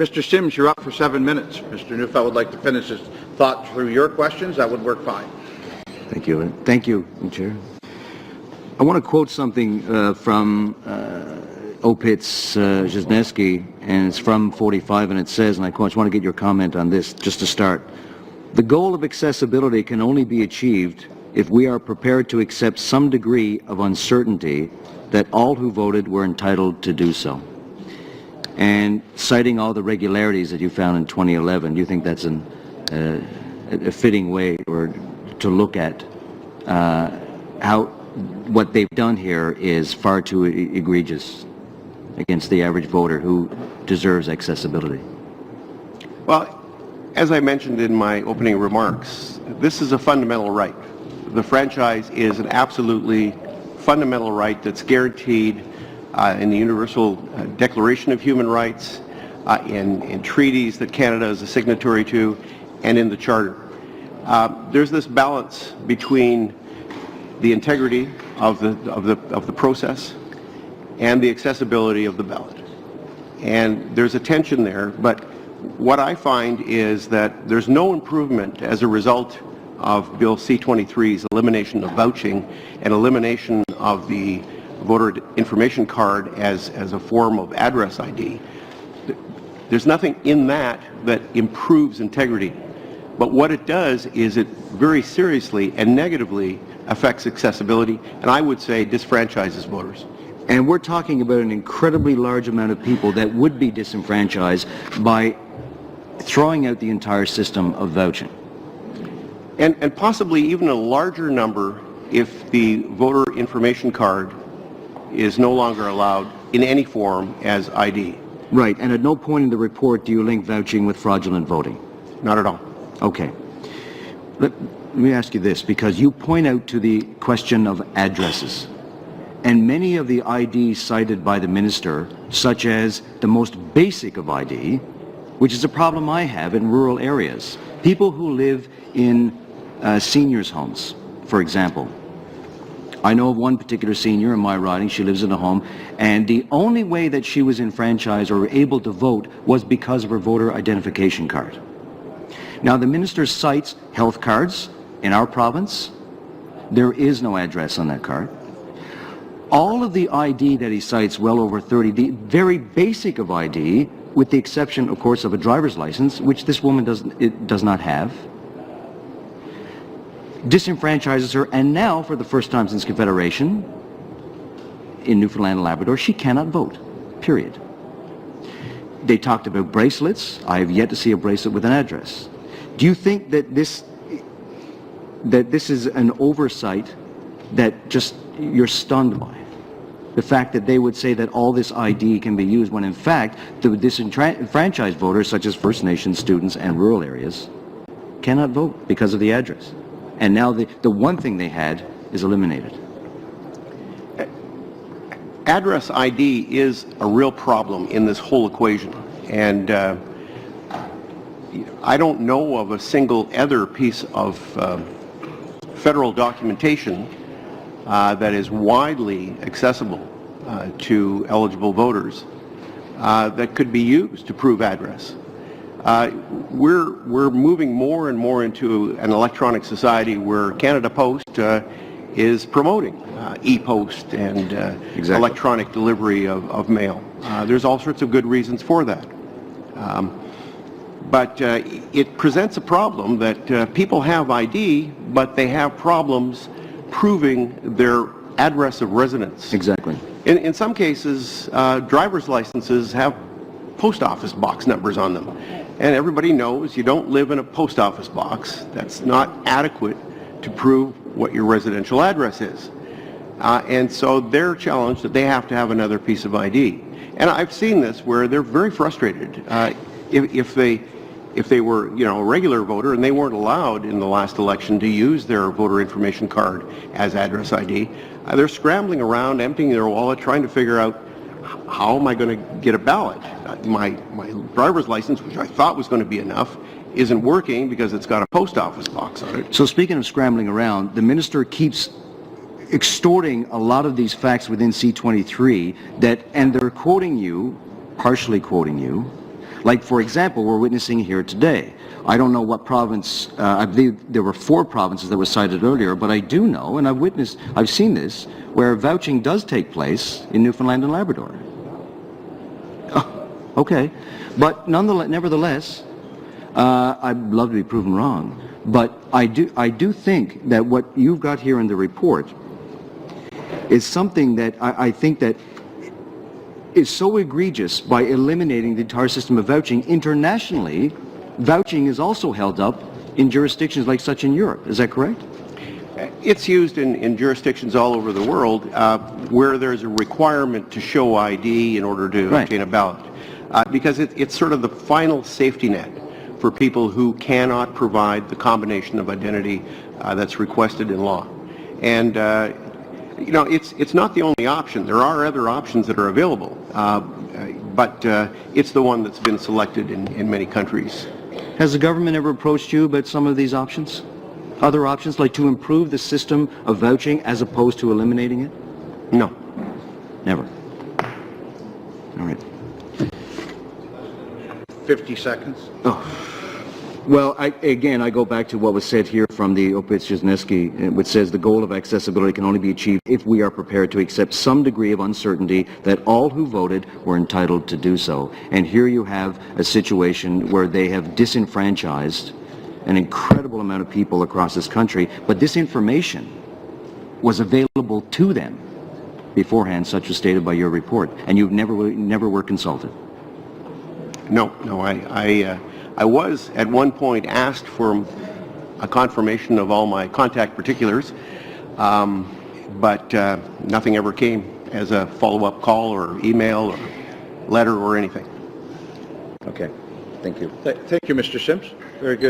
Mr. Sims, you're up for 7 minutes. Mr. Neufeld would like to finish his thought through your questions. That would work fine. Thank you. Thank you, Chair. I want to quote something from Opitz Zhiznesky, and it's from 45, and it says, and I quote, I just want to get your comment on this just to start. The goal of accessibility can only be achieved if we are prepared to accept some degree of uncertainty that all who voted were entitled to do so. And citing all the regularities that you found in 2011, do you think that's a fitting way or to look at how what they've done here is far too egregious against the average voter who deserves accessibility? Well, as I mentioned in my opening remarks, this is a fundamental right. The franchise is an absolutely fundamental right that's guaranteed in the Universal Declaration of Human Rights, in treaties that Canada is a signatory to, and in the Charter. There's this balance between the integrity of the process and the accessibility of the ballot. And there's a tension there, but what I find is that there's no improvement as a result of Bill C-23's elimination of vouching and elimination of the voter information card as a form of address ID. There's nothing in that that improves integrity. But what it does is it very seriously and negatively affects accessibility, and I would say disfranchises voters. And we're talking about an incredibly large amount of people that would be disenfranchised by throwing out the entire system of vouching. And possibly even a larger number if the voter information card is no longer allowed in any form as ID. Right, and at no point in the report do you link vouching with fraudulent voting? Not at all. Okay. Let me ask you this, because you point out to the question of addresses. And many of the IDs cited by the minister, such as the most basic of ID, which is a problem I have in rural areas. People who live in seniors' homes, for example. I know of one particular senior in my riding. She lives in a home, and the only way that she was enfranchised or able to vote was because of her voter identification card. Now, the minister cites health cards in our province. There is no address on that card. All of the ID that he cites, well over 30, the very basic of ID, with the exception, of course, of a driver's license, which this woman does not have, disenfranchises her, and now, for the first time since Confederation, in Newfoundland and Labrador, she cannot vote, period. They talked about bracelets. I have yet to see a bracelet with an address. Do you think that this is an oversight that just you're stunned by? The fact that they would say that all this ID can be used when in fact the disenfranchised voters such as First Nations students and rural areas cannot vote because of the address. And now the one thing they had is eliminated. Address ID is a real problem in this whole equation. And I don't know of a single other piece of federal documentation that is widely accessible to eligible voters that could be used to prove address. We're moving more and more into an electronic society where Canada Post is promoting e-post and exactly. electronic delivery of mail. There's all sorts of good reasons for that. But it presents a problem that people have ID, but they have problems proving their address of residence. Exactly. In some cases, driver's licenses have post office box numbers on them. And everybody knows you don't live in a post office box. That's not adequate to prove what your residential address is. And so they're challenged that they have to have another piece of ID. And I've seen this where they're very frustrated. If they were, a regular voter and they weren't allowed in the last election to use their voter information card as address ID, they're scrambling around, emptying their wallet, trying to figure out, how am I going to get a ballot? My driver's license, which I thought was going to be enough, isn't working because it's got a post office box on it. So speaking of scrambling around, the minister keeps extorting a lot of these facts within C-23 and they're quoting you, partially quoting you, Like, for example, we're witnessing here today. I don't know what province, I believe there were 4 provinces that were cited earlier, but I do know, and I've seen this, where vouching does take place in Newfoundland and Labrador. Oh, okay. But nevertheless, I'd love to be proven wrong, but I do think that what you've got here in the report is something that I think that is so egregious by eliminating the entire system of vouching. Internationally, vouching is also held up in jurisdictions like such in Europe. Is that correct? It's used in jurisdictions all over the world where there's a requirement to show ID in order to obtain a ballot. Because it's sort of the final safety net for people who cannot provide the combination of identity that's requested in law. And you know, it's not the only option. There are other options that are available, but it's the one that's been selected in many countries. Has the government ever approached you about some of these options? Other options, like to improve the system of vouching as opposed to eliminating it? No. Never. All right. 50 seconds. Oh. Well, I go back to what was said here from the Opitz-Jesneski, which says the goal of accessibility can only be achieved if we are prepared to accept some degree of uncertainty that all who voted were entitled to do so. And here you have a situation where they have disenfranchised an incredible amount of people across this country, but this information was available to them beforehand, such was stated by your report, and you never were consulted. No, I was at one point asked for a confirmation of all my contact particulars, but nothing ever came as a follow-up call or email or letter or anything. Okay. Thank you. Thank you, Mr. Sims. Very good.